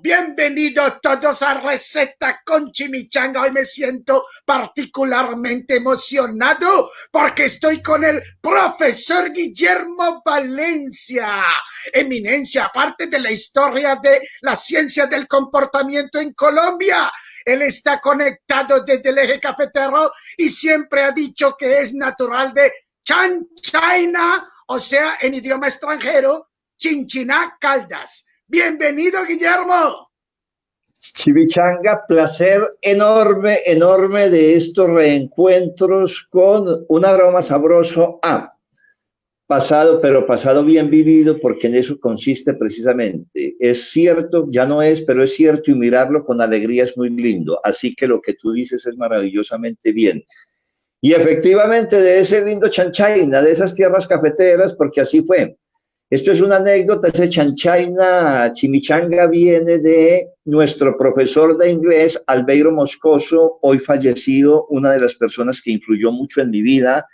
Bienvenidos todos a Receta con Chimichanga. Hoy me siento particularmente emocionado porque estoy con el profesor Guillermo Valencia, eminencia, aparte de la historia de la ciencia del comportamiento en Colombia. Él está conectado desde el eje cafetero y siempre ha dicho que es natural de China, o sea, en idioma extranjero, Chinchiná, Caldas. Bienvenido, Guillermo. Chimichanga, placer enorme, enorme de estos reencuentros con un aroma sabroso a pasado, pero pasado bien vivido, porque en eso consiste precisamente. Es cierto, ya no es, pero es cierto, y mirarlo con alegría es muy lindo. Así que lo que tú dices es maravillosamente bien. Y efectivamente de ese lindo Chanchaina, de esas tierras cafeteras, porque así fue. Esto es una anécdota, ese chanchaina, chimichanga viene de nuestro profesor de inglés, Albeiro Moscoso, hoy fallecido, una de las personas que influyó mucho en mi vida,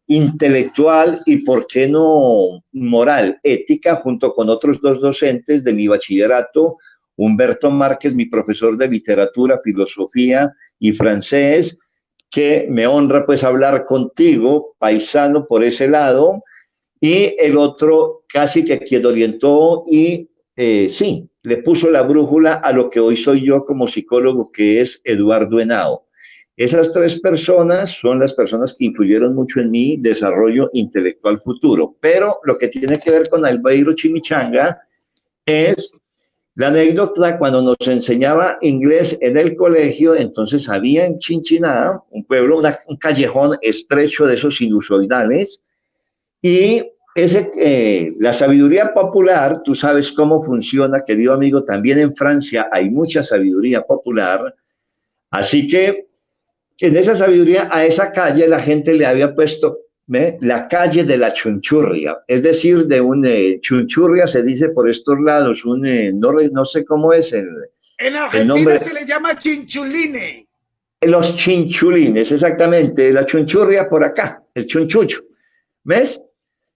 intelectual y, por qué no, moral, ética, junto con otros dos docentes de mi bachillerato, Humberto Márquez, mi profesor de literatura, filosofía y francés, que me honra pues hablar contigo, paisano por ese lado, y el otro casi que quien orientó y sí, le puso la brújula a lo que hoy soy yo como psicólogo, que es Eduardo Henao. Esas tres personas son las personas que influyeron mucho en mi desarrollo intelectual futuro. Pero lo que tiene que ver con Albeiro Chimichanga es la anécdota cuando nos enseñaba inglés en el colegio. Entonces había en Chinchiná, un pueblo, un callejón estrecho de esos sinusoidales, y la sabiduría popular, tú sabes cómo funciona, querido amigo, también en Francia hay mucha sabiduría popular, así que en esa sabiduría a esa calle la gente le había puesto la calle de la chunchurria, es decir, de un chunchurria se dice por estos lados, no sé cómo es En el Argentina nombre, se le llama chinchuline. los chinchulines, exactamente, la chunchurria por acá, el chunchucho, ¿ves?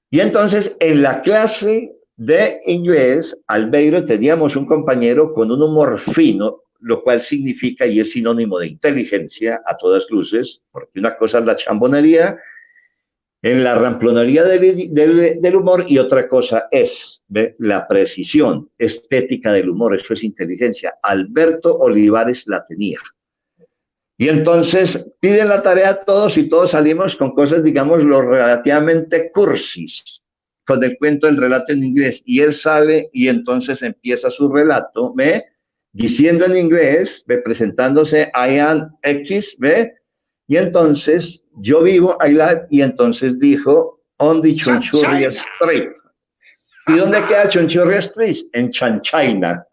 Y entonces en la clase de inglés, Albeiro, teníamos un compañero con un humor fino, lo cual significa y es sinónimo de inteligencia a todas luces, porque una cosa es la chambonería, en la ramplonería del humor, y otra cosa es la precisión estética del humor, eso es inteligencia. Alberto Olivares la tenía. Y entonces piden la tarea a todos y todos salimos con cosas, digamos, lo relativamente cursis, con el cuento del relato en inglés. Y él sale y entonces empieza su relato, ¿ve? Diciendo en inglés, ¿ve? Presentándose I am X, ¿ve? Y entonces yo vivo I live, y entonces dijo on the Chonchurria Street. ¿Y dónde queda Chonchurria Street? En Chanchaina.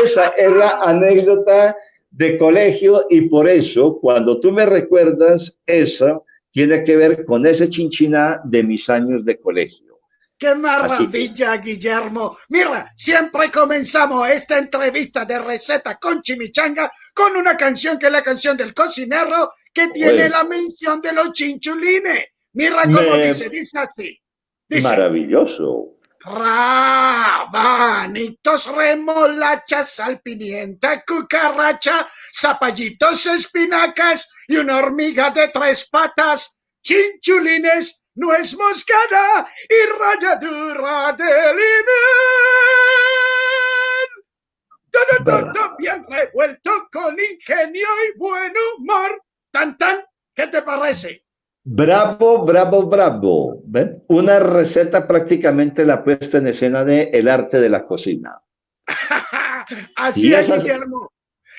Esa es la anécdota de colegio, y por eso cuando tú me recuerdas eso tiene que ver con ese chinchiná de mis años de colegio. ¡Qué maravilla, Guillermo! Mira, siempre comenzamos esta entrevista de Receta con Chimichanga con una canción que es la canción del cocinero, que tiene la mención de los chinchulines. Mira cómo dice así. Dice, maravilloso. Rabanitos, remolachas, sal, pimienta, cucaracha, zapallitos, espinacas y una hormiga de 3 patas, chinchulines, nuez moscada y ralladura de limón. Todo bien revuelto con ingenio y buen humor. Tan, tan, ¿qué te parece? Bravo, bravo, bravo. ¿Ven? Una receta prácticamente la puesta en escena de El arte de la cocina. Así es, Guillermo.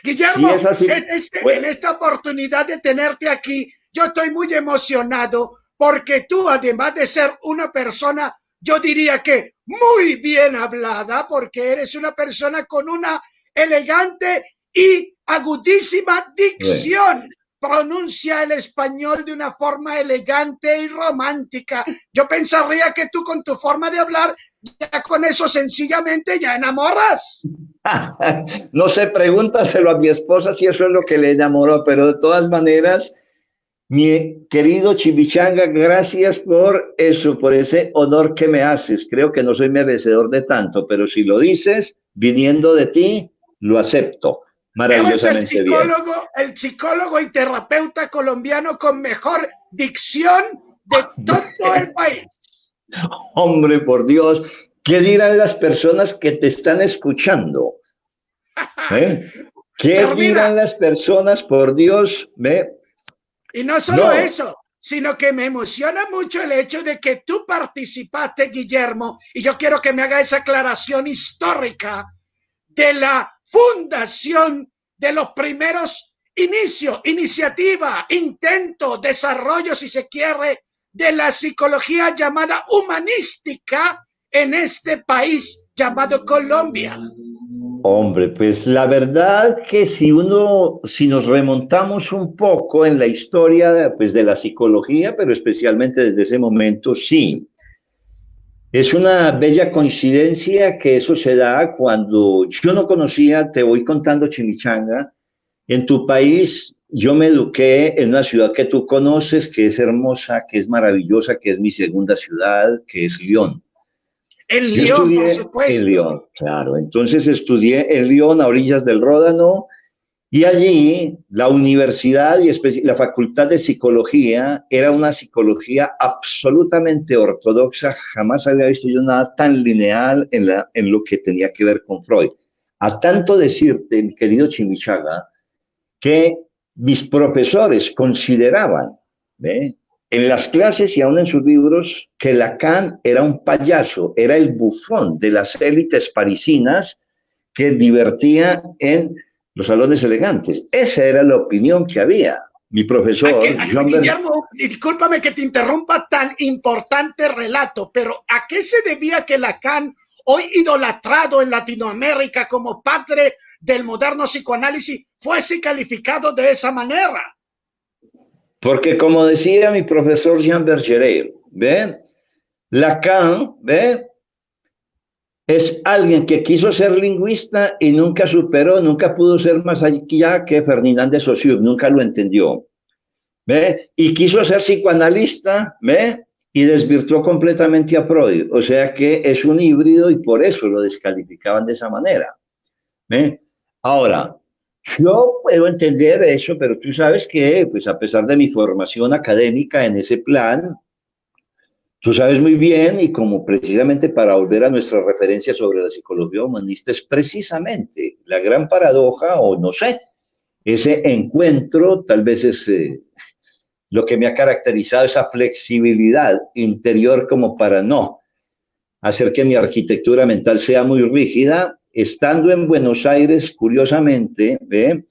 Guillermo, si es así, en esta oportunidad de tenerte aquí, yo estoy muy emocionado porque tú, además de ser una persona, yo diría que muy bien hablada, porque eres una persona con una elegante y agudísima dicción. Pronuncia el español de una forma elegante y romántica. Yo pensaría que tú, con tu forma de hablar, ya con eso sencillamente ya enamoras. No sé, pregúntaselo a mi esposa si eso es lo que le enamoró, pero de todas maneras, mi querido Chimichanga, gracias por eso, por ese honor que me haces. Creo que no soy merecedor de tanto, pero si lo dices, viniendo de ti, lo acepto. Eres Maravillosamente bien. el psicólogo y terapeuta colombiano con mejor dicción de todo el país. Hombre, por Dios, ¿qué dirán las personas que te están escuchando? ¿Eh? ¿Qué Pero dirán mira, las personas, por Dios? ¿Ve? y no solo No, eso, sino que me emociona mucho el hecho de que tú participaste, Guillermo, y yo quiero que me haga esa aclaración histórica de la fundación de los primeros inicios, iniciativa, intento, desarrollo, si se quiere, de la psicología llamada humanística en este país llamado Colombia. hombre, pues la verdad que si nos remontamos un poco en la historia pues, de la psicología, pero especialmente desde ese momento, sí. Es una bella coincidencia que eso se da cuando yo no conocía, te voy contando Chimichanga, en tu país yo me eduqué en una ciudad que tú conoces, que es hermosa, que es maravillosa, que es mi segunda ciudad, que es León. En Yo León, por estudié en supuesto. León, claro. Entonces estudié en León, a orillas del Ródano, y allí la universidad y la facultad de psicología era una psicología absolutamente ortodoxa. Jamás había visto yo nada tan lineal en lo que tenía que ver con Freud. A tanto decirte, mi querido Chimichaga, que mis profesores consideraban, ¿ve? En las clases y aún en sus libros, que Lacan era un payaso, era el bufón de las élites parisinas que divertía en los salones elegantes. Esa era la opinión que había. Mi profesor, Jean Berger, Guillermo, discúlpame que te interrumpa tan importante relato, pero ¿a qué se debía que Lacan, hoy idolatrado en Latinoamérica como padre del moderno psicoanálisis, fuese calificado de esa manera? porque como decía mi profesor Jean Berger, ¿ve? Lacan, ¿ve? Es alguien que quiso ser lingüista y nunca superó, nunca pudo ser más allá que Ferdinand de Saussure, nunca lo entendió. ¿Ve? Y quiso ser psicoanalista, ¿ve? Y desvirtuó completamente a Freud. O sea que es un híbrido y por eso lo descalificaban de esa manera. ¿Ve? Ahora, yo puedo entender eso, pero tú sabes que, pues a pesar de mi formación académica en ese plan, tú sabes muy bien, y como precisamente para volver a nuestra referencia sobre la psicología humanista, es precisamente la gran paradoja, o no sé, ese encuentro, tal vez es lo que me ha caracterizado, esa flexibilidad interior como para no hacer que mi arquitectura mental sea muy rígida. Estando en Buenos Aires, curiosamente, ¿ve?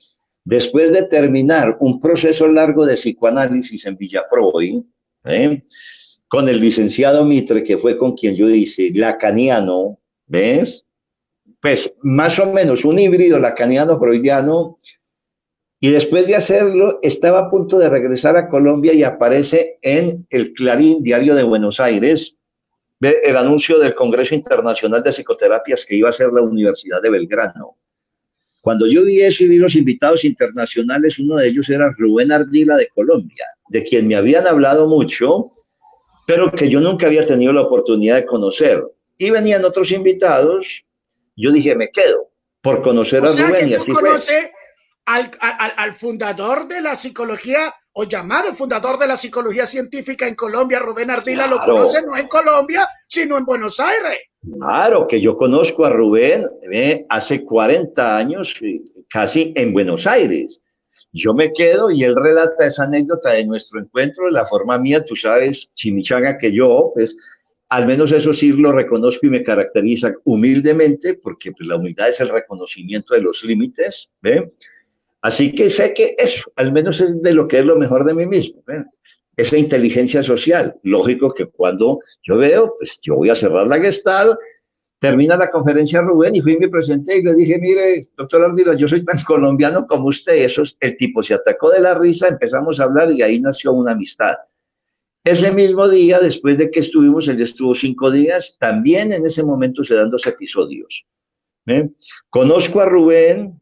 Después de terminar un proceso largo de psicoanálisis en Villafroy, ¿ve? Con el licenciado Mitre, que fue con quien yo hice lacaniano, ¿ves? Pues más o menos un híbrido lacaniano-freudiano, y después de hacerlo estaba a punto de regresar a Colombia y aparece en el Clarín, Diario de Buenos Aires, el anuncio del Congreso Internacional de Psicoterapias que iba a ser la Universidad de Belgrano. Cuando yo vi eso y vi los invitados internacionales, uno de ellos era Rubén Ardila de Colombia, de quien me habían hablado mucho, pero que yo nunca había tenido la oportunidad de conocer. Y venían otros invitados, yo dije, me quedo por conocer O a sea que Rubén, y tú así fue. conoces al fundador de la psicología, o llamado fundador de la psicología científica en Colombia, Rubén Ardila, lo conoce Claro, no en Colombia, sino en Buenos Aires. claro que yo conozco a Rubén hace 40 años, casi en Buenos Aires. Yo me quedo y él relata esa anécdota de nuestro encuentro de la forma mía, tú sabes, Chimichaga, que yo, pues, al menos eso sí lo reconozco y me caracteriza humildemente, porque pues, la humildad es el reconocimiento de los límites, ¿ve? Así que sé que eso, al menos es de lo que es lo mejor de mí mismo, ¿ve? Esa inteligencia social. Lógico que cuando yo veo, pues yo voy a cerrar la Gestalt. Termina la conferencia Rubén y fui y me presenté y le dije, mire, doctor Ardila, yo soy tan colombiano como usted. Eso es, el tipo se atacó de la risa, empezamos a hablar y ahí nació una amistad. Ese mismo día, después de que estuvimos, él estuvo 5 días, también en ese momento se dan 2 episodios. ¿Eh? Conozco a Rubén,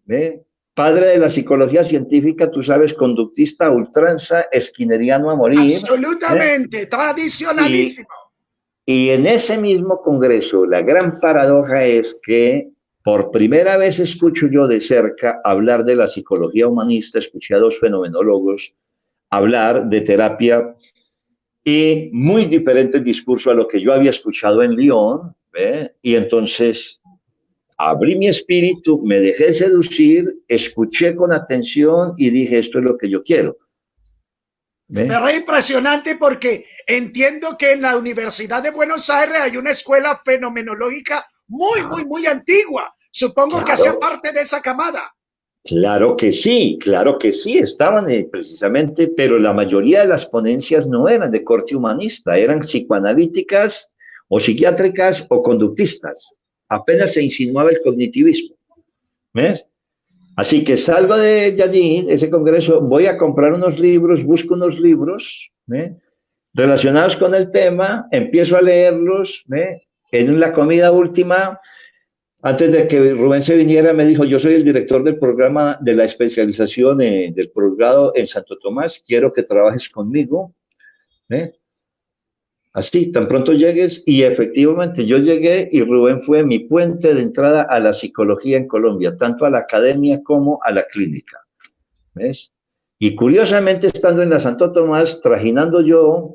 padre de la psicología científica, tú sabes, conductista a ultranza, esquineriano a morir. Absolutamente, Y tradicionalísimo. y en ese mismo congreso, la gran paradoja es que por primera vez escucho yo de cerca hablar de la psicología humanista, escuché a dos fenomenólogos hablar de terapia y muy diferente el discurso a lo que yo había escuchado en Lyon, ¿ve? Y entonces abrí mi espíritu, me dejé seducir, escuché con atención y dije, esto es lo que yo quiero. ¿Ve? Pero es impresionante porque entiendo que en la Universidad de Buenos Aires hay una escuela fenomenológica muy antigua. Supongo que hacía Claro, parte de esa camada. claro que sí, estaban precisamente, pero la mayoría de las ponencias no eran de corte humanista, eran psicoanalíticas o psiquiátricas o conductistas. Apenas se insinuaba el cognitivismo. ¿Ves? Así que salgo de allí, ese congreso, voy a comprar unos libros, busco unos libros relacionados con el tema, empiezo a leerlos. En la comida última, antes de que Rubén se viniera, me dijo, yo soy el director del programa de la especialización del posgrado en Santo Tomás, quiero que trabajes conmigo. ¿eh? Así, tan pronto llegues, y efectivamente yo llegué y Rubén fue mi puente de entrada a la psicología en Colombia, tanto a la academia como a la clínica. ¿Ves? Y curiosamente, estando en la Santo Tomás, trajinando yo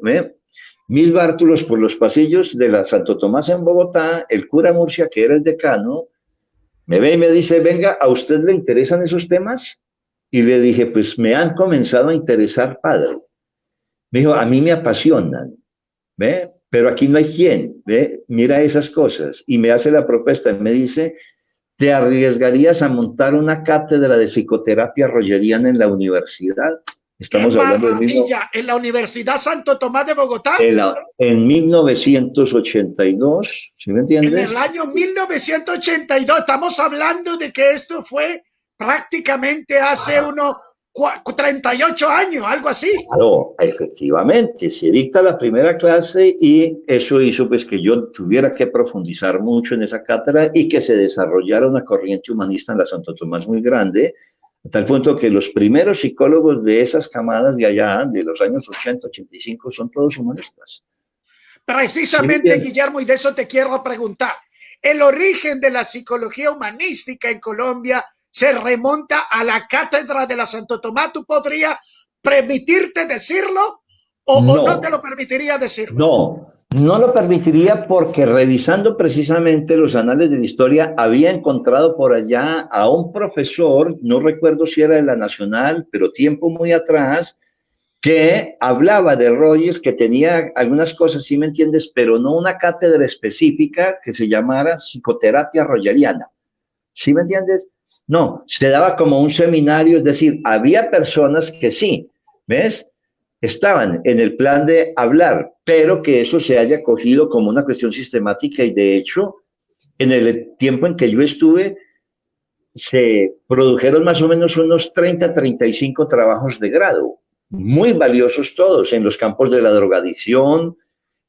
mis bártulos por los pasillos de la Santo Tomás en Bogotá, el cura Murcia, que era el decano, me ve y me dice, venga, ¿a usted le interesan esos temas? Y le dije, pues me han comenzado a interesar, padre. Me dijo, a mí me apasionan, ¿ve? Pero aquí no hay quien, ¿ve? Mira esas cosas. Y me hace la propuesta, me dice, ¿te arriesgarías a montar una cátedra de psicoterapia rogeriana en la universidad? ¡Qué Estamos hablando del mismo. maravilla! En la Universidad Santo Tomás de Bogotá, En 1982, ¿sí me en el entiendes? año 1982, estamos hablando de que esto fue prácticamente hace unos 38 años, algo así. Claro, efectivamente, se dicta la primera clase y eso hizo pues que yo tuviera que profundizar mucho en esa cátedra y que se desarrollara una corriente humanista en la Santo Tomás muy grande, a tal punto que los primeros psicólogos de esas camadas de allá, de los años 80, 85, son todos humanistas. ¿Sí me Precisamente, entiendes? Guillermo, y de eso te quiero preguntar. El origen de la psicología humanística en Colombia se remonta a la cátedra de la Santo Tomás. ¿Tú podrías permitirte decirlo o no te No, lo permitiría decirlo? no lo permitiría porque revisando precisamente los anales de la historia había encontrado por allá a un profesor, no recuerdo si era de la Nacional, pero tiempo muy atrás, que hablaba de Rogers, que tenía algunas cosas, sí me entiendes, pero no una cátedra específica que se llamara psicoterapia rogeriana. ¿Sí me entiendes? No, se daba como un seminario, es decir, había personas que sí, ¿ves? Estaban en el plan de hablar, pero que eso se haya cogido como una cuestión sistemática y de hecho, en el tiempo en que yo estuve, se produjeron más o menos unos 35 trabajos de grado, muy valiosos todos, en los campos de la drogadicción,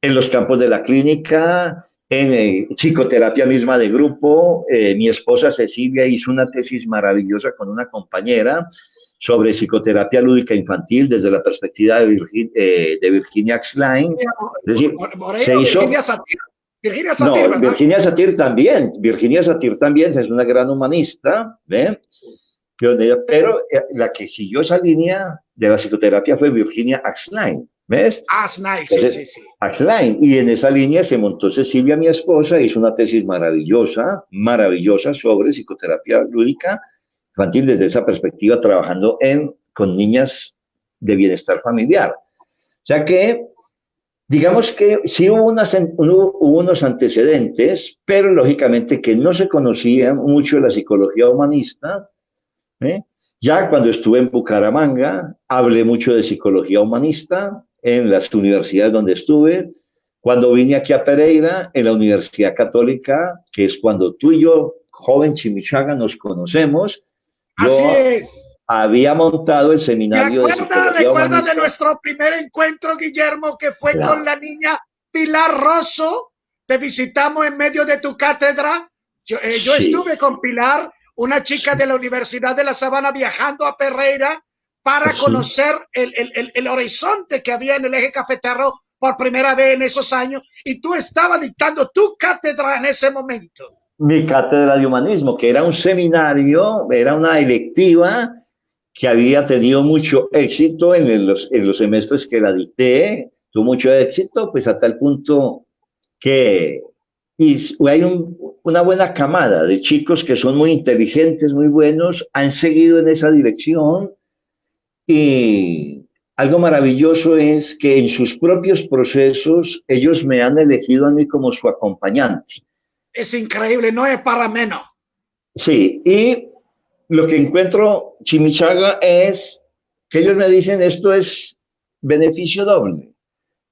en los campos de la clínica, en psicoterapia misma de grupo. Mi esposa Cecilia hizo una tesis maravillosa con una compañera sobre psicoterapia lúdica infantil desde la perspectiva de Virginia Axline. Es decir, se Moreira, hizo. Virginia Satir, No, ¿verdad? Virginia Satir también es una gran humanista, ¿ve? Pero la que siguió esa línea de la psicoterapia fue Virginia Axline, ¿ves? Ah, Snipes, sí, sí, Entonces, sí. Axline, y en esa línea se montó Cecilia, mi esposa, hizo una tesis maravillosa sobre psicoterapia lúdica infantil desde esa perspectiva, trabajando con niñas de bienestar familiar. O sea que digamos que sí hubo unos antecedentes, pero lógicamente que no se conocía mucho la psicología humanista. ¿eh? Ya cuando estuve en Bucaramanga, hablé mucho de psicología humanista en las universidades donde estuve. Cuando vine aquí a Pereira, en la Universidad Católica, que es cuando tú y yo, joven Chimichaga, nos conocemos, Así yo es. había montado el seminario de psicología Recuerda de humanista. nuestro primer encuentro, Guillermo, que fue con Claro, la niña Pilar Rosso? Te visitamos en medio de tu cátedra. Yo sí, estuve con Pilar, una chica de la Universidad de La Sabana, viajando a Pereira para sí. conocer el horizonte que había en el eje cafetero por primera vez en esos años. Y tú estabas dictando tu cátedra en ese momento. mi cátedra de humanismo, que era un seminario, era una electiva que había tenido mucho éxito en los semestres que la dicté, tuvo mucho éxito, pues a tal punto que hay una buena camada de chicos que son muy inteligentes, muy buenos, han seguido en esa dirección y algo maravilloso es que en sus propios procesos ellos me han elegido a mí como su acompañante. Es increíble, no es para menos. Sí, y lo que encuentro, Chimichaga, es que ellos me dicen esto es beneficio doble,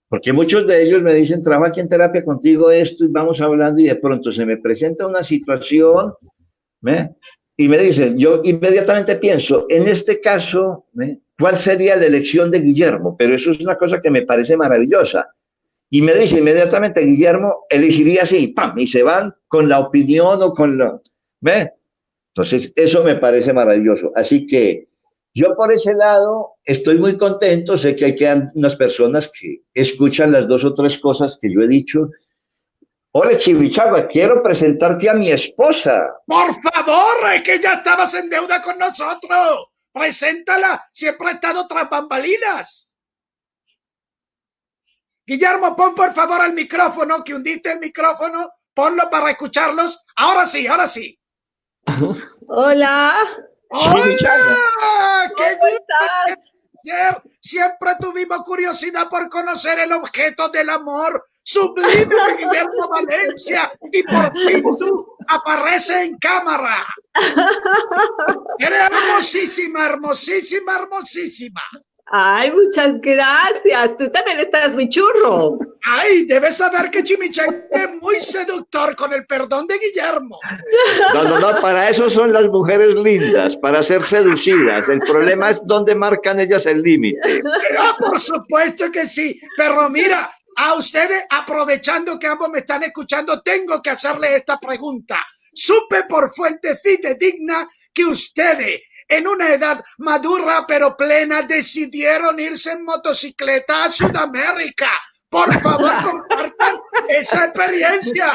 porque muchos de ellos me dicen, trabajo aquí en terapia contigo esto y vamos hablando y de pronto se me presenta una situación, ¿ve? Y me dicen, yo inmediatamente pienso, en este caso, ¿ve? ¿Cuál sería la elección de Guillermo? Pero eso es una cosa que me parece maravillosa. Y me dice inmediatamente, Guillermo elegiría así, ¡pam! Y se van con la opinión o con la... ¿Ve? Entonces, eso me parece maravilloso. Así que yo por ese lado estoy muy contento. Sé que hay que unas personas que escuchan las dos o tres cosas que yo he dicho. Hola, Chimichagua, quiero presentarte a mi esposa. Por favor, es que ya estabas en deuda con nosotros. Preséntala, siempre ha estado tras bambalinas. Guillermo, pon por favor el micrófono, que hundiste el micrófono, ponlo para escucharlos. Ahora sí, ahora sí. Hola. ¡Hola! ¡Qué ¿Cómo gusto! estás? Siempre tuvimos curiosidad por conocer el objeto del amor sublime de Guillermo Valencia y por fin tú apareces en cámara. Eres hermosísima, hermosísima, hermosísima. Ay, muchas gracias. Tú también estás muy churro. Ay, debes saber que Chimichanga es muy seductor, con el perdón de Guillermo. No, para eso son las mujeres lindas, para ser seducidas. El problema es dónde marcan ellas el límite. Por supuesto que sí, pero mira, a ustedes, aprovechando que ambos me están escuchando, tengo que hacerles esta pregunta. Supe por fuente fidedigna que ustedes, en una edad madura pero plena, decidieron irse en motocicleta a Sudamérica. Por favor, compartan esa experiencia.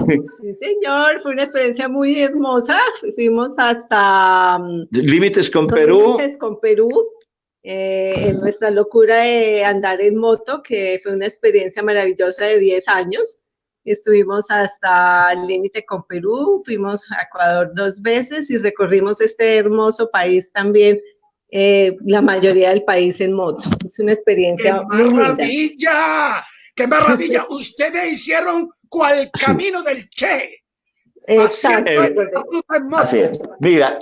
Sí, señor, fue una experiencia muy hermosa. Fuimos hasta Límites con Perú. Límites con Perú. En nuestra locura de andar en moto, que fue una experiencia maravillosa de 10 años. Estuvimos hasta el límite con Perú, fuimos a Ecuador 2 veces y recorrimos este hermoso país también, la mayoría del país en moto. Es una experiencia ¡Qué maravilla! ¡Qué maravilla! Ustedes hicieron cual camino del Che. Exacto. Así es. Mira,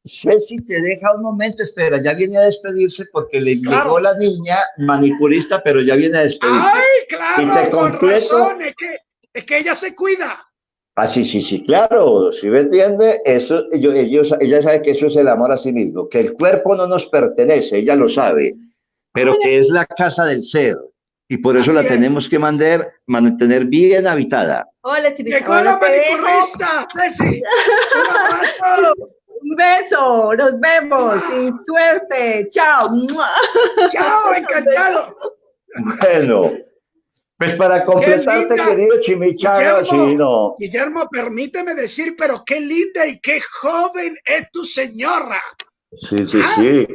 Ceci te deja un momento, espera, ya viene a despedirse porque le llegó la niña manicurista, pero ya viene a despedirse. ¡Ay, claro! Con razón, es que ella se cuida. Ah, sí, claro, si me entiende, eso, ella sabe que eso es el amor a sí mismo, que el cuerpo no nos pertenece, ella lo sabe, pero que es la casa del ser, y por eso la tenemos que mantener bien habitada. Hola, Chimichanga. ¡Llegó la manicurista! ¡Ceci! ¡Un abrazo! Un beso, nos vemos y suerte. Chao. Chao, encantado. Bueno, pues para completarte, querido Chimichanga, Guillermo, permíteme decir, pero qué linda y qué joven es tu señora. Sí,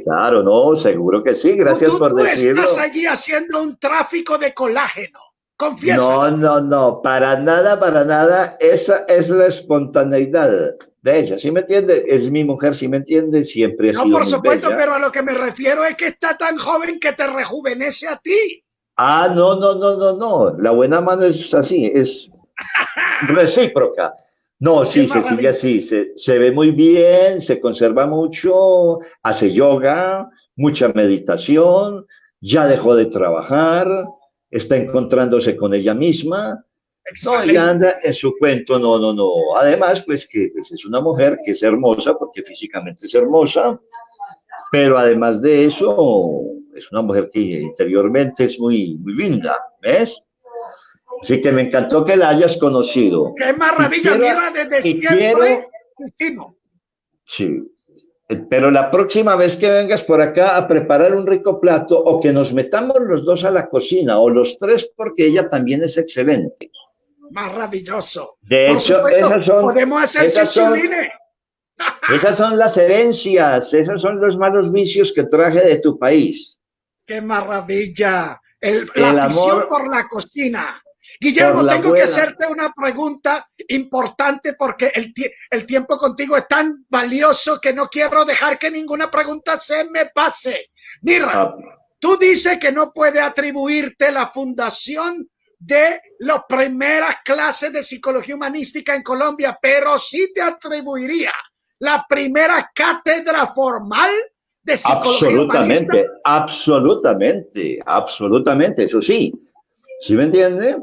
claro, no, seguro que sí, gracias por decirlo. Tú estás allí haciendo un tráfico de colágeno, confiesa. No, para nada, esa es la espontaneidad de ella, ¿sí me entiende? Es mi mujer, ¿sí me entiende? Siempre ha sido por supuesto, bella. pero a lo que me refiero es que está tan joven que te rejuvenece a ti. Ah, no, la buena mano es así, es recíproca. No, sí, Cecilia, sí, se ve muy bien, se conserva mucho, hace yoga, mucha meditación, ya dejó de trabajar, está encontrándose con ella misma. Excelente. No, y anda en su cuento, no. Además, pues que pues es una mujer que es hermosa, porque físicamente es hermosa, pero además de eso, es una mujer que interiormente es muy linda, ¿ves? Así que me encantó que la hayas conocido. ¡Qué maravilla! Mira, desde siempre hicimos. Sí, pero la próxima vez que vengas por acá a preparar un rico plato o que nos metamos los dos a la cocina o los tres porque ella también es excelente. Maravilloso. De Por hecho, supuesto, podemos hacer chinchulines. esas son las herencias, esos son los malos vicios que traje de tu país. ¡Qué maravilla! La El afición amor por la cocina. por Guillermo, la tengo que buena. hacerte una pregunta importante porque el tiempo contigo es tan valioso que no quiero dejar que ninguna pregunta se me pase. Mira, tú dices que no puede atribuirte la fundación de las primeras clases de psicología humanística en Colombia, pero sí te atribuiría la primera cátedra formal de psicología humanista. Absolutamente, absolutamente, absolutamente, eso sí. ¿Sí me entiende?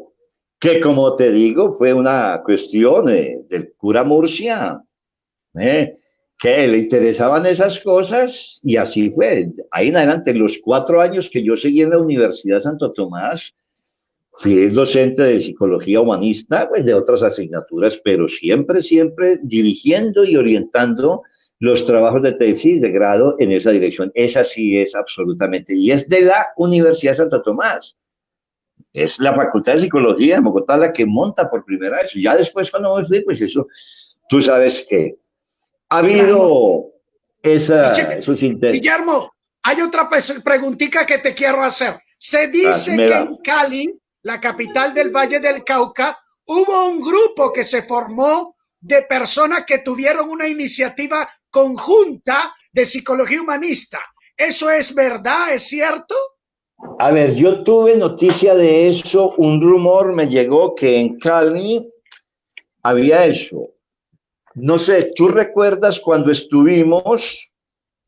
Que como te digo, fue una cuestión del cura Murcia, que le interesaban esas cosas y así fue. Ahí en adelante, los 4 años que yo seguí en la Universidad de Santo Tomás, fui docente de psicología humanista, pues de otras asignaturas, pero siempre, siempre dirigiendo y orientando los trabajos de tesis de grado en esa dirección. Esa sí es absolutamente, y es de la Universidad de Santo Tomás. Es la Facultad de Psicología de Bogotá la que monta por primera vez. Ya después cuando me fui, pues eso, tú sabes que ha Claro. habido esos intentos. Guillermo, hay otra preguntita que te quiero hacer. Se dice que Házmela. en Cali, la capital del Valle del Cauca, hubo un grupo que se formó de personas que tuvieron una iniciativa conjunta de psicología humanista. ¿Eso es verdad? ¿Es cierto? A ver, yo tuve noticia de eso, un rumor me llegó que en Cali había eso. No sé, ¿tú recuerdas cuando estuvimos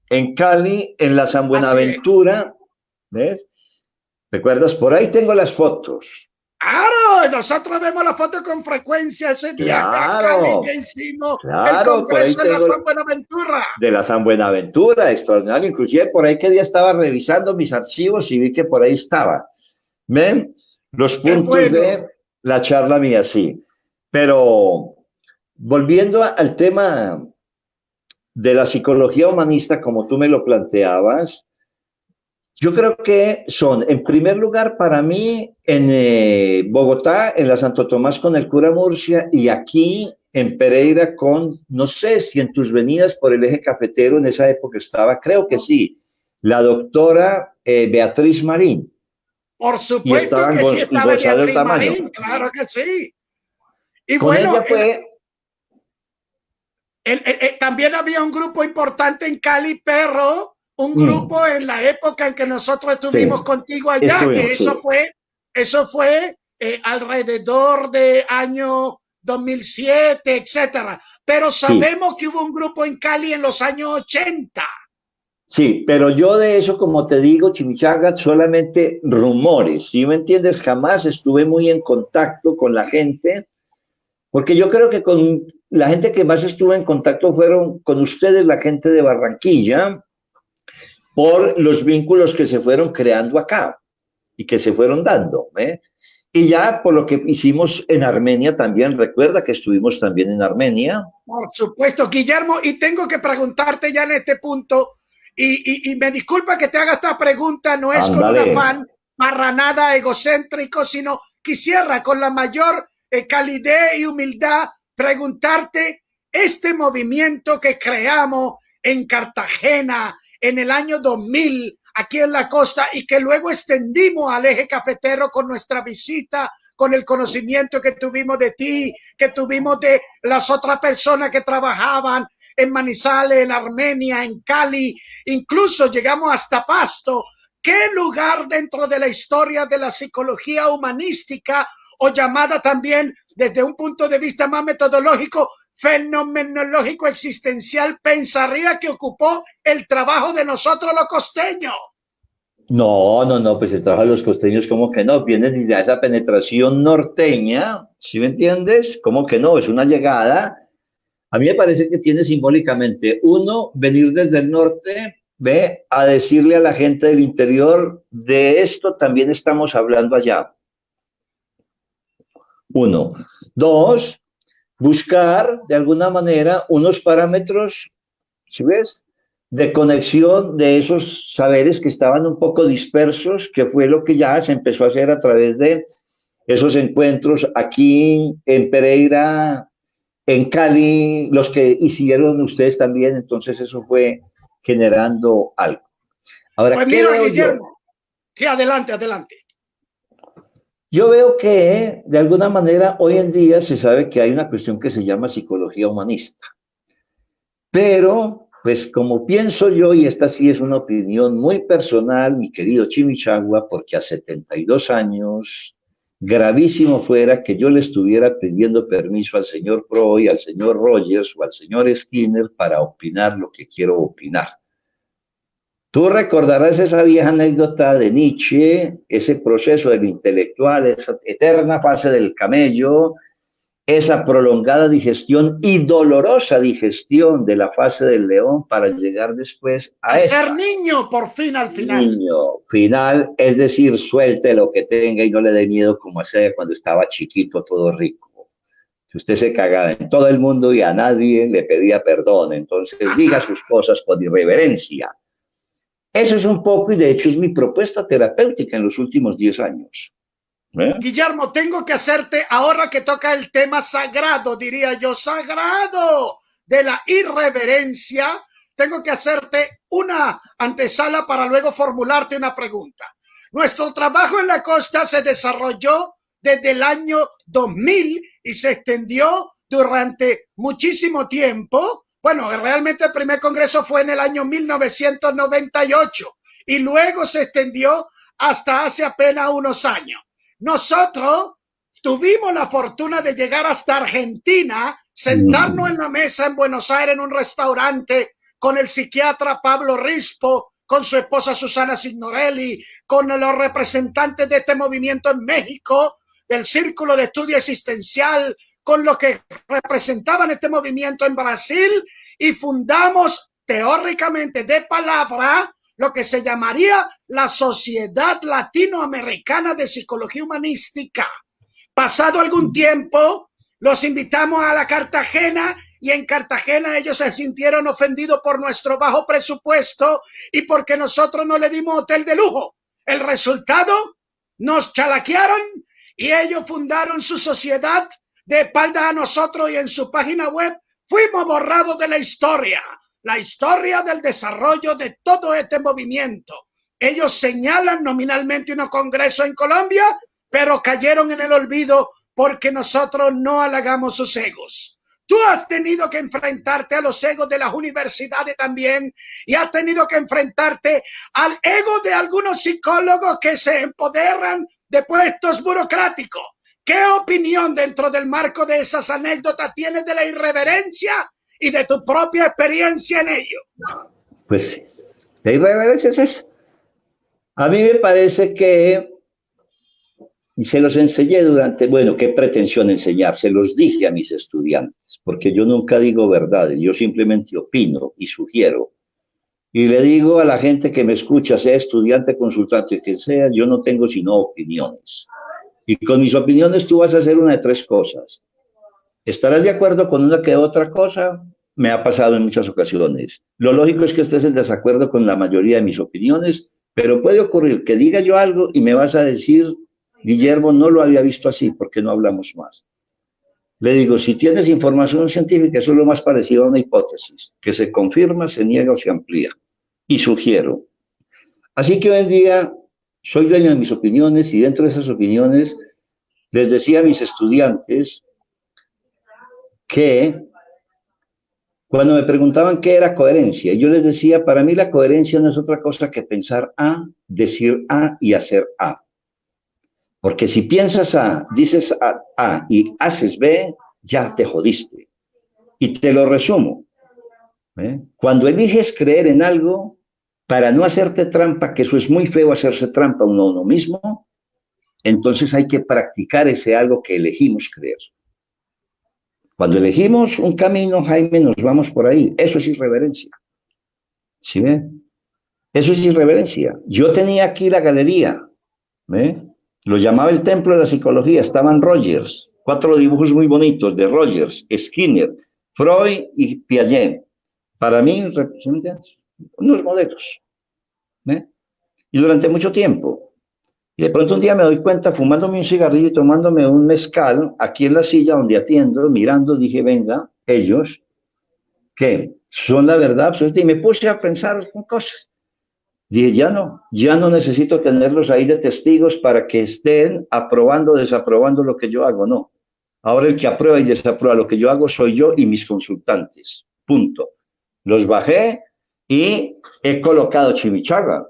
en Cali, en la San Así es. Buenaventura? ¿Ves? ¿Recuerdas? Por ahí tengo las fotos. Claro, nosotros vemos la foto con frecuencia, ese viaje a Cali Claro, que hicimos, el claro, por ahí Congreso en la tengo San Buenaventura. de la San Buenaventura, extraordinario. Inclusive por ahí que día estaba revisando mis archivos y vi que por ahí estaba. ¿Ven? Los Qué puntos bueno. de la charla mía, sí. Pero volviendo al tema de la psicología humanista, como tú me lo planteabas, yo creo que son, en primer lugar, para mí, en Bogotá, en la Santo Tomás con el cura Murcia, y aquí en Pereira con, no sé si en tus venidas por el eje cafetero en esa época estaba, creo que sí, la doctora Beatriz Marín, Por y supuesto estaban que sí y estaba Gonzalo Beatriz Tamaño. Marín, claro que sí. Y Con bueno, ella fue, también había un grupo importante en Cali, Perro, un grupo en la época en que nosotros sí, estuvimos contigo allá, que estuvimos, sí, eso fue alrededor de año 2007, etcétera. Pero sí. sabemos que hubo un grupo en Cali en los años 80. Sí, pero yo de eso, como te digo, Chimichanga, solamente rumores, ¿sí me entiendes? Jamás estuve muy en contacto con la gente, porque yo creo que con la gente que más estuve en contacto fueron con ustedes, la gente de Barranquilla, por los vínculos que se fueron creando acá y que se fueron dando, ¿eh? Y ya por lo que hicimos en Armenia también, recuerda que estuvimos también en Armenia. Por supuesto, Guillermo, y tengo que preguntarte ya en este punto, y me disculpa que te haga esta pregunta, no es con un Ándale. afán para nada egocéntrico, sino quisiera con la mayor calidez y humildad preguntarte este movimiento que creamos en Cartagena en el año 2000, aquí en la costa, y que luego extendimos al eje cafetero con nuestra visita, con el conocimiento que tuvimos de ti, que tuvimos de las otras personas que trabajaban en Manizales, en Armenia, en Cali, incluso llegamos hasta Pasto. ¿Qué lugar dentro de la historia de la psicología humanística o llamada también desde un punto de vista más metodológico, fenomenológico existencial, pensaría que ocupó el trabajo de nosotros los costeños? No, no, no, pues el trabajo de los costeños, ¿cómo que no? Viene desde esa penetración norteña, ¿sí me entiendes? ¿Cómo que no? Es una llegada. A mí me parece que tiene simbólicamente, uno, venir desde el norte, ve, a decirle a la gente del interior, de esto también estamos hablando allá. Uno. Dos, buscar de alguna manera unos parámetros, ¿sí ves? De conexión de esos saberes que estaban un poco dispersos, que fue lo que ya se empezó a hacer a través de esos encuentros aquí en Pereira, en Cali, los que hicieron ustedes también, entonces eso fue generando algo. Ahora, Pues ¿qué mira, veo yo? Guillermo. Sí, adelante, adelante. Yo veo que de alguna manera hoy en día se sabe que hay una cuestión que se llama psicología humanista, pero pues como pienso yo, y esta sí es una opinión muy personal, mi querido Chimichagua, porque a 72 años, gravísimo fuera que yo le estuviera pidiendo permiso al señor Freud, al señor Rogers o al señor Skinner para opinar lo que quiero opinar. Tú recordarás esa vieja anécdota de Nietzsche, ese proceso del intelectual, esa eterna fase del camello, esa prolongada digestión y dolorosa digestión de la fase del león para llegar después A a ser esa niño por fin al final. niño final, es decir, suelte lo que tenga y no le dé miedo como hacía cuando estaba chiquito, todo rico. Si usted se cagaba en todo el mundo y a nadie le pedía perdón, entonces diga sus cosas con irreverencia. Eso es un poco, y de hecho es mi propuesta terapéutica en los últimos 10 años. ¿Eh? Guillermo, tengo que hacerte, ahora que toca el tema sagrado, diría yo, sagrado de la irreverencia, tengo que hacerte una antesala para luego formularte una pregunta. Nuestro trabajo en la costa se desarrolló desde el año 2000 y se extendió durante muchísimo tiempo. Bueno, realmente el primer congreso fue en el año 1998 y luego se extendió hasta hace apenas unos años. Nosotros tuvimos la fortuna de llegar hasta Argentina, sentarnos en la mesa en Buenos Aires en un restaurante con el psiquiatra Pablo Rispo, con su esposa Susana Signorelli, con los representantes de este movimiento en México, del Círculo de Estudio Existencial, con los que representaban este movimiento en Brasil, y fundamos teóricamente de palabra lo que se llamaría la Sociedad Latinoamericana de Psicología Humanística. Pasado algún tiempo, los invitamos a la Cartagena y en Cartagena ellos se sintieron ofendidos por nuestro bajo presupuesto y porque nosotros no le dimos hotel de lujo. El resultado, nos chalaquearon y ellos fundaron su sociedad de espaldas a nosotros y en su página web fuimos borrados de la historia del desarrollo de todo este movimiento. Ellos señalan nominalmente unos congresos en Colombia, pero cayeron en el olvido porque nosotros no halagamos sus egos. Tú has tenido que enfrentarte a los egos de las universidades también y has tenido que enfrentarte al ego de algunos psicólogos que se empoderan de puestos burocráticos. ¿Qué opinión dentro del marco de esas anécdotas tienes de la irreverencia y de tu propia experiencia en ello? Pues la irreverencia es eso. A mí me parece que, y se los enseñé durante, bueno, qué pretensión enseñar, se los dije a mis estudiantes, porque yo nunca digo verdades, yo simplemente opino y sugiero. Y le digo a la gente que me escucha, sea estudiante, consultante, quien sea, yo no tengo sino opiniones. Y con mis opiniones tú vas a hacer una de tres cosas. ¿Estarás de acuerdo con una que otra cosa? Me ha pasado en muchas ocasiones. Lo lógico es que estés en desacuerdo con la mayoría de mis opiniones, pero puede ocurrir que diga yo algo y me vas a decir, Guillermo, no lo había visto así, ¿por qué no hablamos más? Le digo, si tienes información científica, eso es lo más parecido a una hipótesis, que se confirma, se niega o se amplía. Y sugiero. Así que hoy en día soy dueño de mis opiniones y dentro de esas opiniones les decía a mis estudiantes que cuando me preguntaban qué era coherencia, yo les decía, para mí la coherencia no es otra cosa que pensar A, decir A y hacer A. Porque si piensas A, dices A y haces B, ya te jodiste. Y te lo resumo. Cuando eliges creer en algo, para no hacerte trampa, que eso es muy feo hacerse trampa uno mismo, entonces hay que practicar ese algo que elegimos creer. Cuando elegimos un camino, Jaime, nos vamos por ahí. Eso es irreverencia. ¿Sí ven? Eso es irreverencia. Yo tenía aquí la galería. Lo llamaba el templo de la psicología. Estaban Rogers. 4 dibujos muy bonitos de Rogers, Skinner, Freud y Piaget. Para mí representan unos modelos. Y durante mucho tiempo. Y de pronto un día me doy cuenta, fumándome un cigarrillo y tomándome un mezcal, aquí en la silla donde atiendo, mirando, dije, venga, ellos, que son la verdad absoluta, y me puse a pensar en cosas. Dije, ya no necesito tenerlos ahí de testigos para que estén aprobando o desaprobando lo que yo hago, no. Ahora el que aprueba y desaprueba lo que yo hago soy yo y mis consultantes. Punto. Los bajé y he colocado Chimichaga.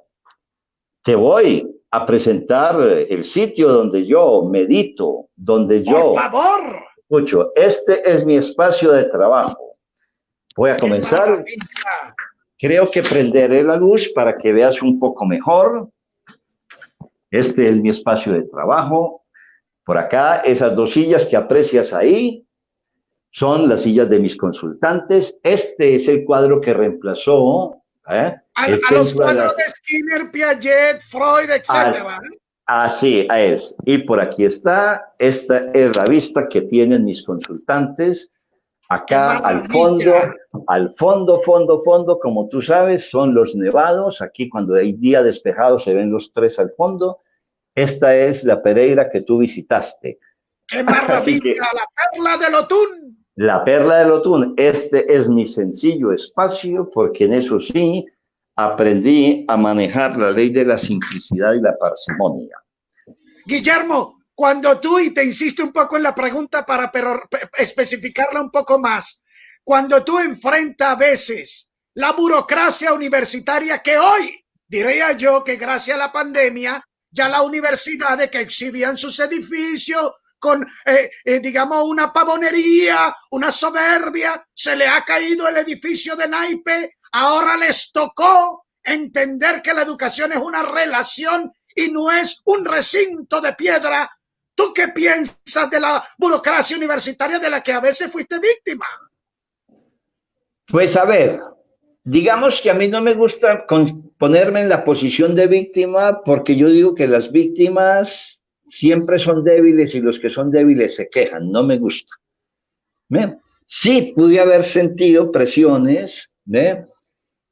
Te voy a presentar el sitio donde yo medito, donde Por yo favor. escucho. Este es mi espacio de trabajo. Voy a ¡Qué comenzar. maravilla! Creo que prenderé la luz para que veas un poco mejor. Este es mi espacio de trabajo. Por acá, esas dos sillas que aprecias ahí son las sillas de mis consultantes. Este es el cuadro que reemplazó el A los templo de cuadros las... de Skinner, Piaget, Freud, Al, etcétera. así es. Y por aquí está. Esta es la vista que tienen mis consultantes. ¡Qué Acá maravilla! al fondo, fondo, fondo, como tú sabes, son los nevados. Aquí cuando hay día despejado se ven los tres al fondo. Esta es la Pereira que tú visitaste. ¡Qué Así maravilla! que La perla del Otún. la perla del Otún, este es mi sencillo espacio, porque en eso sí aprendí a manejar la ley de la simplicidad y la parsimonia. Guillermo, cuando tú, y te insisto un poco en la pregunta para especificarla un poco más, cuando tú enfrentas a veces la burocracia universitaria que hoy, diría yo que gracias a la pandemia, ya las universidades que exhibían sus edificios con, digamos, una pavonería, una soberbia, se le ha caído el edificio de naipe, ahora les tocó entender que la educación es una relación y no es un recinto de piedra. ¿Tú qué piensas de la burocracia universitaria de la que a veces fuiste víctima? Pues a ver, digamos que a mí no me gusta ponerme en la posición de víctima porque yo digo que las víctimas siempre son débiles y los que son débiles se quejan, no me gusta. ¿Ve? Sí, pude haber sentido presiones, ¿ve?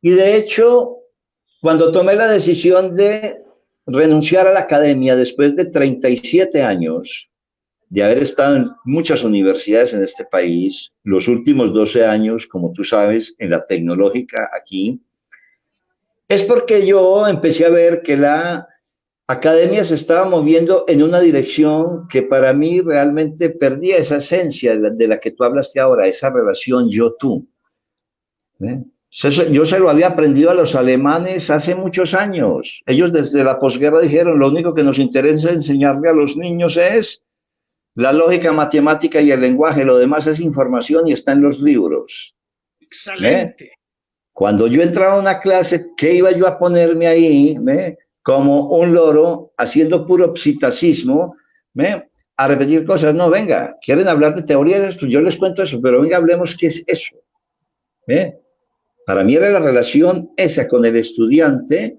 Y de hecho, cuando tomé la decisión de renunciar a la academia después de 37 años, de haber estado en muchas universidades en este país, los últimos 12 años, como tú sabes, en la tecnológica aquí, es porque yo empecé a ver que la academia se estaba moviendo en una dirección que para mí realmente perdía esa esencia de la que tú hablaste ahora, esa relación yo-tú. ¿Eh? Yo se lo había aprendido a los alemanes hace muchos años. Ellos desde la posguerra dijeron, lo único que nos interesa enseñarle a los niños es la lógica matemática y el lenguaje, lo demás es información y está en los libros. Excelente. Cuando yo entraba a una clase, ¿qué iba yo a ponerme ahí? Como un loro haciendo puro psitasismo, a repetir cosas. No, venga, quieren hablar de teoría de esto, yo les cuento eso, pero venga, hablemos qué es eso. Para mí era la relación esa con el estudiante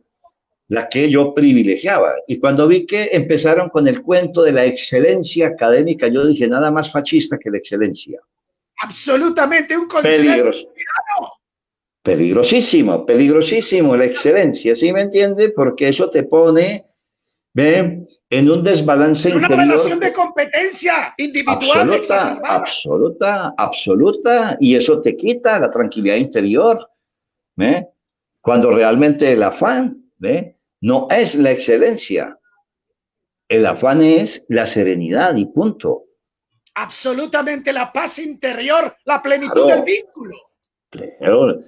la que yo privilegiaba. Y cuando vi que empezaron con el cuento de la excelencia académica, yo dije, nada más fascista que la excelencia. Absolutamente un concepto. Peligrosísimo, peligrosísimo la excelencia, ¿sí me entiende? Porque eso te pone en un desbalance una interior. Una relación de competencia individual absoluta, absoluta, absoluta, y eso te quita la tranquilidad interior. Cuando realmente el afán no es la excelencia, el afán es la serenidad y punto. Absolutamente, la paz interior, la plenitud del vínculo. Claro.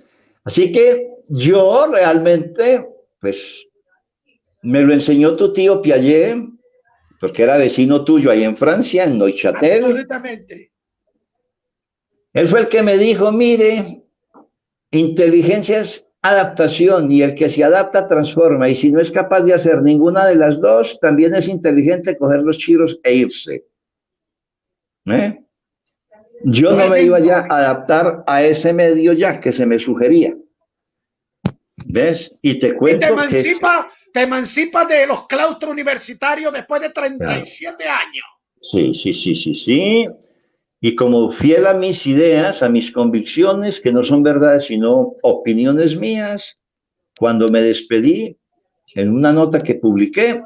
Así que yo realmente, pues, me lo enseñó tu tío Piaget, porque era vecino tuyo ahí en Francia, en Neuchâtel. Absolutamente. Él fue el que me dijo, mire, inteligencia es adaptación y el que se adapta transforma, y si no es capaz de hacer ninguna de las dos, también es inteligente coger los chiros e irse. Yo no me iba ya a adaptar a ese medio ya que se me sugería. ¿Ves? Y te cuento te emancipa de los claustros universitarios después de 37 años. Sí, sí, sí, sí, sí. Y como fiel a mis ideas, a mis convicciones, que no son verdades, sino opiniones mías, cuando me despedí, en una nota que publiqué,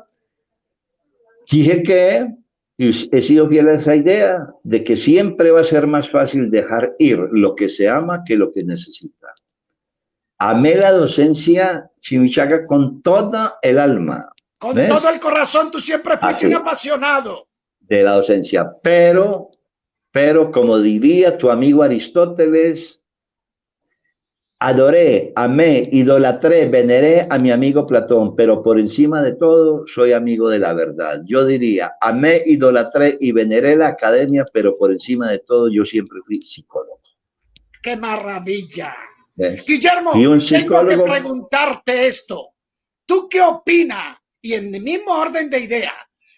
Dije que y he sido fiel a esa idea de que siempre va a ser más fácil dejar ir lo que se ama que lo que necesita. Amé la docencia, Chimichaga, con toda el alma. Con ¿Ves? todo el corazón, tú siempre fuiste un apasionado. De la docencia, pero como diría tu amigo Aristóteles, adoré, amé, idolatré, veneré a mi amigo Platón, pero por encima de todo soy amigo de la verdad. Yo diría, amé, idolatré y veneré la academia, pero por encima de todo yo siempre fui psicólogo. ¡Qué maravilla! ¿Ves? Guillermo, tengo que preguntarte esto. ¿Tú qué opinas, y en el mismo orden de idea,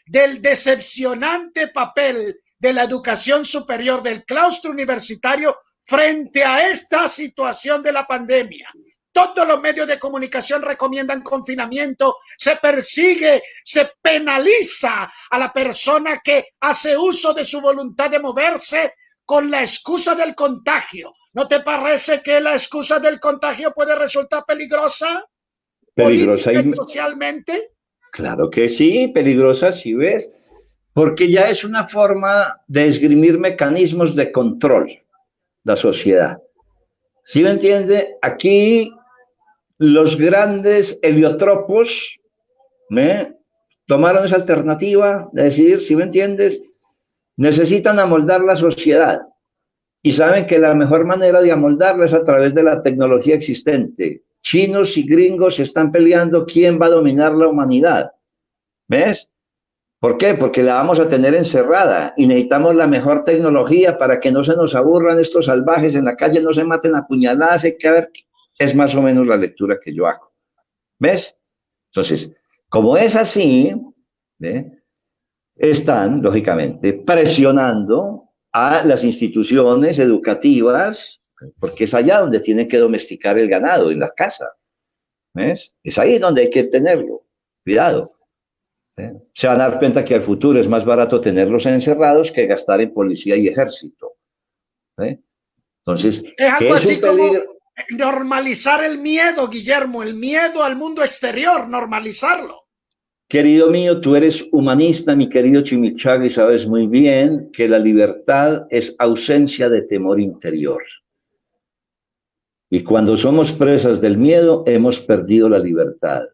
del decepcionante papel de la educación superior del claustro universitario frente a esta situación de la pandemia? Todos los medios de comunicación recomiendan confinamiento, se persigue, se penaliza a la persona que hace uso de su voluntad de moverse con la excusa del contagio. ¿No te parece que la excusa del contagio puede resultar peligrosa? Peligrosa y socialmente. Claro que sí, peligrosa, si ves, porque ya es una forma de esgrimir mecanismos de control la sociedad. ¿Sí me entiende? Aquí los grandes heliotropos tomaron esa alternativa de decidir, ¿sí me entiendes? Necesitan amoldar la sociedad y saben que la mejor manera de amoldarla es a través de la tecnología existente. Chinos y gringos se están peleando quién va a dominar la humanidad. ¿Ves? ¿Por qué? Porque la vamos a tener encerrada y necesitamos la mejor tecnología para que no se nos aburran estos salvajes en la calle, no se maten a puñaladas. Hay que ver, es más o menos la lectura que yo hago. ¿Ves? Entonces, como es así, están, lógicamente, presionando a las instituciones educativas, porque es allá donde tienen que domesticar el ganado, en la casa. ¿Ves? Es ahí donde hay que tenerlo. Cuidado. Se van a dar cuenta que al futuro es más barato tenerlos encerrados que gastar en policía y ejército. Entonces, es algo así como normalizar el miedo, Guillermo, el miedo al mundo exterior, normalizarlo. Querido mío, tú eres humanista, mi querido Chimichaga, y sabes muy bien que la libertad es ausencia de temor interior. Y cuando somos presas del miedo, hemos perdido la libertad.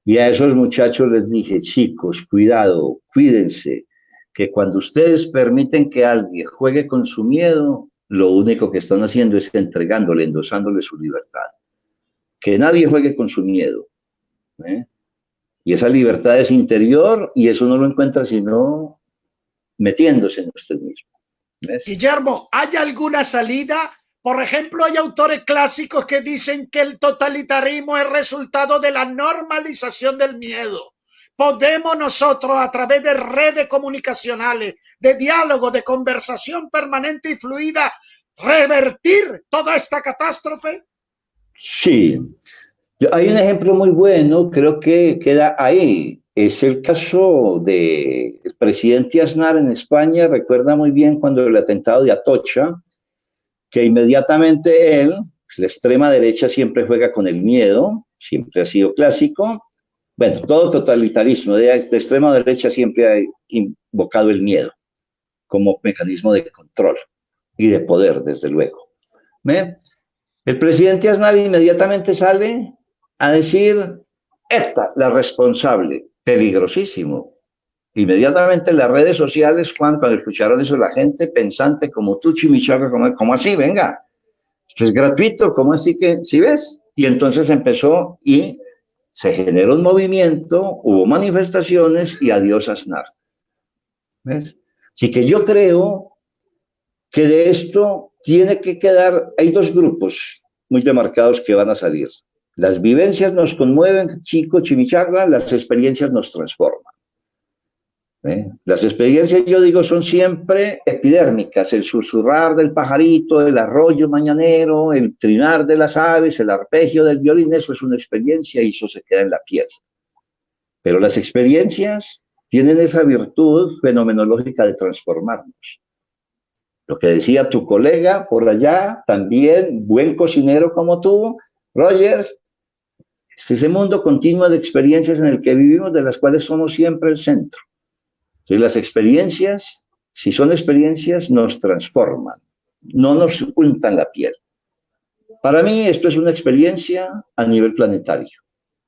Y a esos muchachos les dije, chicos, cuidado, cuídense, que cuando ustedes permiten que alguien juegue con su miedo, lo único que están haciendo es entregándole, endosándole su libertad. Que nadie juegue con su miedo. Y esa libertad es interior y eso no lo encuentra sino metiéndose en usted mismo. ¿Ves? Guillermo, ¿hay alguna salida? Por ejemplo, hay autores clásicos que dicen que el totalitarismo es resultado de la normalización del miedo. ¿Podemos nosotros, a través de redes comunicacionales, de diálogo, de conversación permanente y fluida, revertir toda esta catástrofe? Sí. Hay un ejemplo muy bueno, creo que queda ahí. Es el caso del presidente Aznar en España. Recuerda muy bien cuando el atentado de Atocha, que inmediatamente él, la extrema derecha siempre juega con el miedo, siempre ha sido clásico. Bueno, todo totalitarismo de extrema derecha siempre ha invocado el miedo como mecanismo de control y de poder, desde luego. El presidente Aznar inmediatamente sale a decir, esta, la responsable, peligrosísimo. Inmediatamente en las redes sociales, cuando escucharon eso, la gente pensante como tú, Chimichaga, ¿cómo así? Venga, esto es gratuito, ¿cómo así que? ¿Sí ves? Y entonces empezó y se generó un movimiento, hubo manifestaciones y adiós Aznar. ¿Ves? Así que yo creo que de esto tiene que quedar, hay dos grupos muy demarcados que van a salir. Las vivencias nos conmueven, chico, Chimichaga, las experiencias nos transforman. Las experiencias, yo digo, son siempre epidérmicas, el susurrar del pajarito, el arroyo mañanero, el trinar de las aves, el arpegio del violín, eso es una experiencia y eso se queda en la piel. Pero las experiencias tienen esa virtud fenomenológica de transformarnos. Lo que decía tu colega por allá, también buen cocinero como tú, Rogers, es ese mundo continuo de experiencias en el que vivimos, de las cuales somos siempre el centro. Entonces, las experiencias, si son experiencias, nos transforman, no nos untan la piel. Para mí, esto es una experiencia a nivel planetario.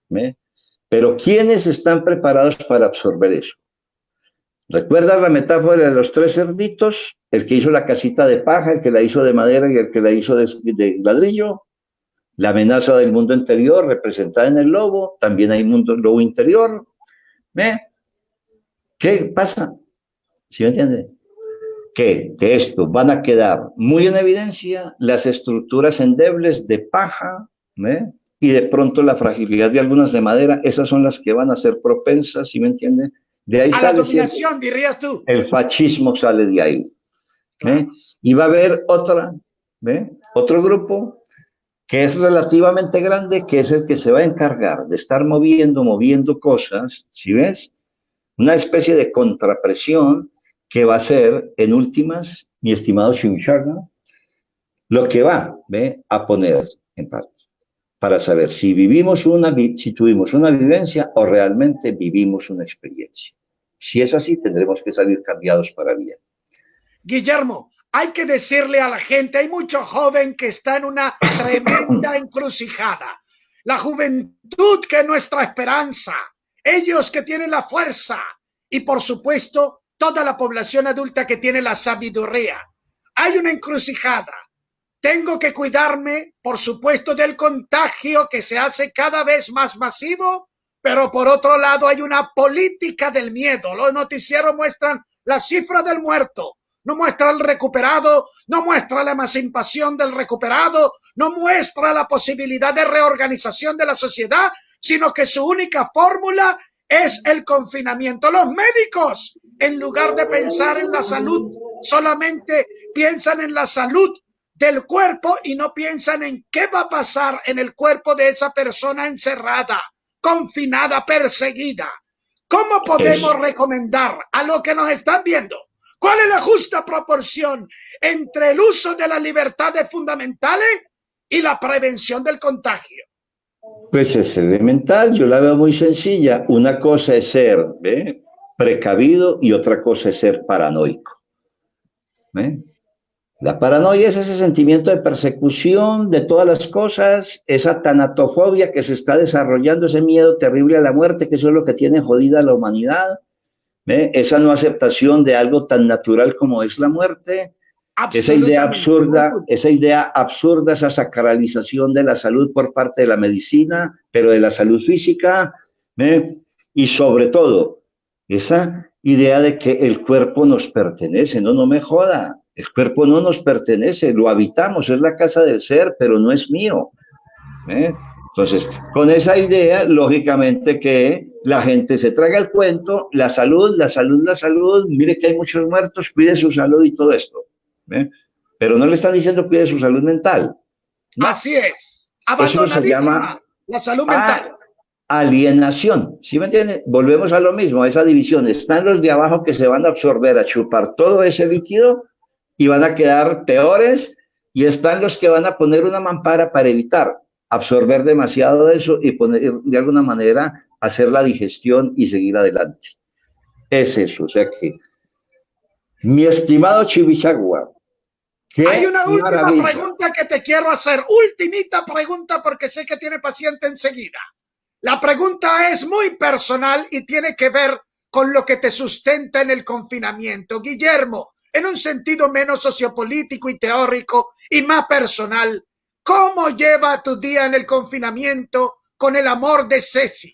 ¿Ve? Pero ¿quiénes están preparados para absorber eso? ¿Recuerdas la metáfora de los tres cerditos? El que hizo la casita de paja, el que la hizo de madera y el que la hizo de ladrillo. La amenaza del mundo interior representada en el lobo. También hay mundo lobo interior. ¿Ve? ¿Qué pasa? ¿Sí me entiende? Que de esto van a quedar muy en evidencia las estructuras endebles de paja, ¿eh? Y de pronto la fragilidad de algunas de madera, esas son las que van a ser propensas, ¿sí me entiende? De ahí a la sale siempre, dominación, dirías tú. el fascismo sale de ahí. ¿Eh? Y va a haber otra, ¿eh? Otro grupo que es relativamente grande, que es el que se va a encargar de estar moviendo cosas, ¿sí ves? Una especie de contrapresión que va a ser, en últimas, mi estimado Chimichaga, lo que va, ¿ve? A poner en parte para saber si si tuvimos una vivencia o realmente vivimos una experiencia. Si es así, tendremos que salir cambiados para bien. Guillermo, hay que decirle a la gente, hay mucho joven que está en una tremenda encrucijada. La juventud que es nuestra esperanza, ellos que tienen la fuerza y por supuesto toda la población adulta que tiene la sabiduría. Hay una encrucijada. Tengo que cuidarme, por supuesto, del contagio que se hace cada vez más masivo, pero por otro lado hay una política del miedo. Los noticieros muestran la cifra del muerto, no muestra el recuperado, no muestra la emancipación del recuperado, no muestra la posibilidad de reorganización de la sociedad, sino que su única fórmula es el confinamiento. Los médicos, en lugar de pensar en la salud, solamente piensan en la salud del cuerpo y no piensan en qué va a pasar en el cuerpo de esa persona encerrada, confinada, perseguida. ¿Cómo podemos recomendar a los que nos están viendo? ¿Cuál es la justa proporción entre el uso de las libertades fundamentales y la prevención del contagio? Pues es elemental, yo la veo muy sencilla. Una cosa es ser precavido y otra cosa es ser paranoico. La paranoia es ese sentimiento de persecución de todas las cosas, esa tanatofobia que se está desarrollando, ese miedo terrible a la muerte, que eso es lo que tiene jodida a la humanidad, esa no aceptación de algo tan natural como es la muerte, esa idea absurda, esa sacralización de la salud por parte de la medicina, pero de la salud física, y sobre todo, esa idea de que el cuerpo nos pertenece. No me joda. El cuerpo no nos pertenece, lo habitamos, es la casa del ser, pero no es mío. Entonces, con esa idea, lógicamente que la gente se traga el cuento, la salud, mire que hay muchos muertos, cuide su salud y todo esto. Pero no le están diciendo cuide su salud mental. No. Así es, abandonadísima, eso se llama la salud mental. Alienación, ¿sí me entienden? Volvemos a lo mismo, a esa división. Están los de abajo que se van a absorber, a chupar todo ese líquido y van a quedar peores, y están los que van a poner una mampara para evitar absorber demasiado de eso y poner, de alguna manera, hacer la digestión y seguir adelante. Es eso, o sea que, mi estimado Chivichagua, hay una última pregunta que te quiero hacer, ultimita pregunta, porque sé que tiene paciente enseguida. La pregunta es muy personal y tiene que ver con lo que te sustenta en el confinamiento. Guillermo, en un sentido menos sociopolítico y teórico y más personal, ¿cómo lleva tu día en el confinamiento con el amor de Ceci?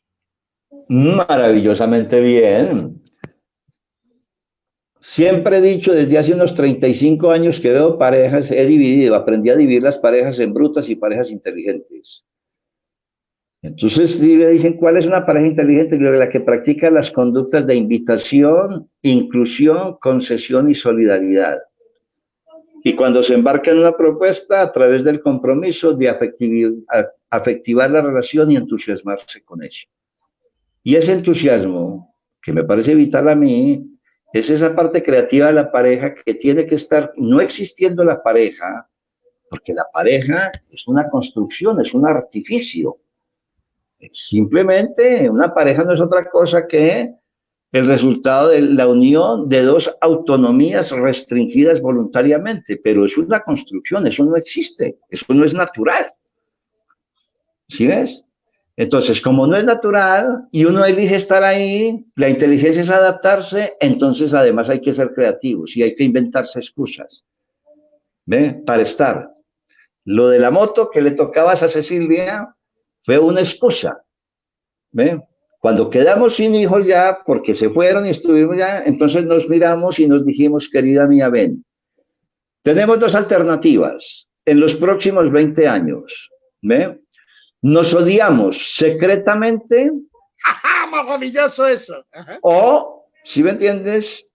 Maravillosamente bien. Siempre he dicho desde hace unos 35 años que veo parejas, aprendí a dividir las parejas en brutas y parejas inteligentes. Entonces dicen, ¿cuál es una pareja inteligente? La que practica las conductas de invitación, inclusión, concesión y solidaridad. Y cuando se embarca en una propuesta, a través del compromiso de afectivar la relación y entusiasmarse con ella. Y ese entusiasmo, que me parece vital a mí, es esa parte creativa de la pareja que tiene que estar, no existiendo la pareja, porque la pareja es una construcción, es un artificio. Simplemente una pareja no es otra cosa que el resultado de la unión de dos autonomías restringidas voluntariamente, pero es una construcción, eso no existe, eso no es natural. ¿Sí ves? Entonces, como no es natural y uno elige estar ahí, la inteligencia es adaptarse, entonces además hay que ser creativos y hay que inventarse excusas, ¿ve? Para estar. Lo de la moto que le tocaba a Cecilia fue una excusa, ¿ve? Cuando quedamos sin hijos ya, porque se fueron y estuvimos ya, entonces nos miramos y nos dijimos, querida mía, ven, tenemos dos alternativas en los próximos 20 años, ¿ve? Nos odiamos secretamente. ¡Ajá! Maravilloso eso. Ajá. O, si me entiendes,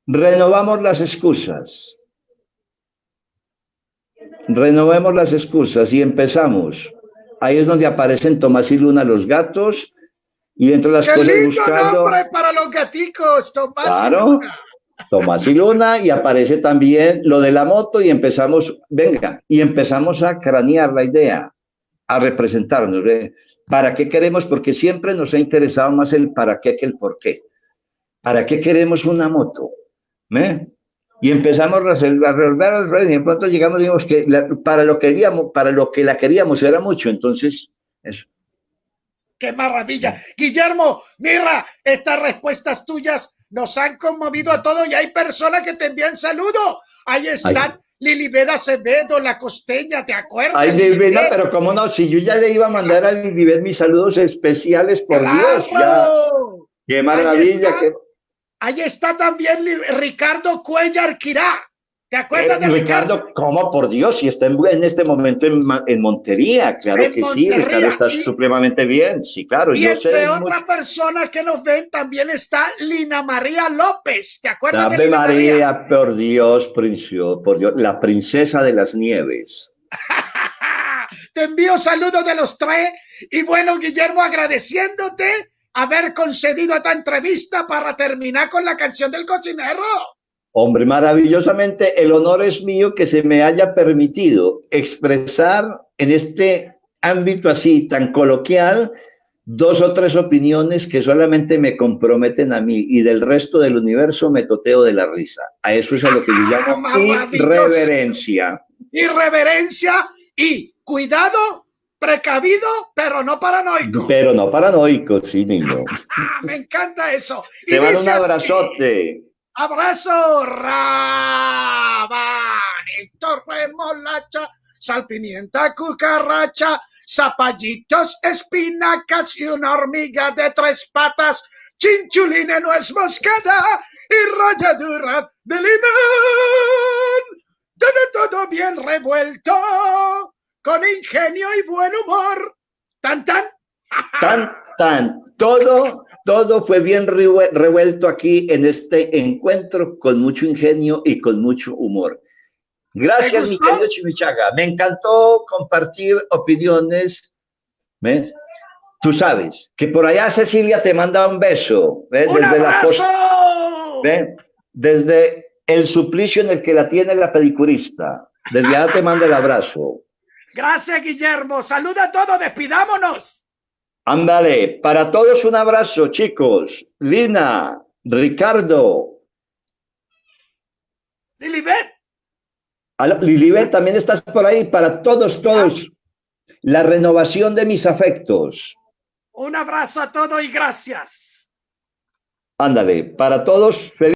renovamos las excusas. Renovemos las excusas y empezamos. Ahí es donde aparecen Tomás y Luna, los gatos, y dentro de las ¡Qué cosas lindo buscando. nombre para los gaticos, Tomás Claro, y Luna! Tomás y Luna, y aparece también lo de la moto, y empezamos, venga, y empezamos a cranear la idea, a representarnos. ¿Ve? ¿Para qué queremos? Porque siempre nos ha interesado más el para qué que el por qué. ¿Para qué queremos una moto? ¿Eh? Y empezamos a resolver las redes y de pronto llegamos y dijimos que para lo que la queríamos era mucho, entonces eso. ¡Qué maravilla! Guillermo, mira, estas respuestas tuyas nos han conmovido a todos y hay personas que te envían saludos. Ahí están. Ay. Lilibet Acevedo, La Costeña, ¿te acuerdas? Ay, Lilibet, pero cómo no, si yo ya le iba a mandar a Lilibet mis saludos especiales, por ¡claro! Dios, ya. ¡Qué maravilla! Ahí está también Ricardo Cuellar Quirá. ¿Te acuerdas de Ricardo? ¿Cómo? Por Dios, y está en este momento en Montería. Claro en que Montería. Sí, Ricardo está supremamente bien. Sí, claro. Y yo entre otras personas que nos ven también está Lina María López. ¿Te acuerdas de Lina María? Por Dios, por Dios, la princesa de las nieves. Te envío saludos de los tres. Y bueno, Guillermo, agradeciéndote haber concedido esta entrevista para terminar con la canción del cocinero. Hombre, maravillosamente, el honor es mío que se me haya permitido expresar en este ámbito así tan coloquial 2 o 3 opiniones que solamente me comprometen a mí y del resto del universo me toteo de la risa. A eso es a lo que yo llamo irreverencia. Irreverencia y cuidado, precavido, pero no paranoico. Pero no paranoico, sí, niño. Me encanta eso. Te mando un abrazote. Abrazo, rabanito, remolacha, sal, pimienta, cucaracha, zapallitos, espinacas y una hormiga de 3 patas, chinchulín, nuez moscada y ralladura de limón. Todo bien revuelto, con ingenio y buen humor. Tan, tan. Tan, tan. Todo fue bien revuelto aquí en este encuentro con mucho ingenio y con mucho humor. Gracias, mi querido Chimichaga. Me encantó compartir opiniones. ¿Ves? Tú sabes que por allá Cecilia te manda un beso. ¿Ves? ¡Un abrazo! ¿Ves? Desde el suplicio en el que la tiene la pedicurista. Desde allá te manda el abrazo. Gracias, Guillermo. Saluda a todos. Despidámonos. Ándale, para todos un abrazo, chicos. Lina, Ricardo. Lilibet. Lilibet, también estás por ahí. Para todos. La renovación de mis afectos. Un abrazo a todos y gracias. Ándale, para todos. Feliz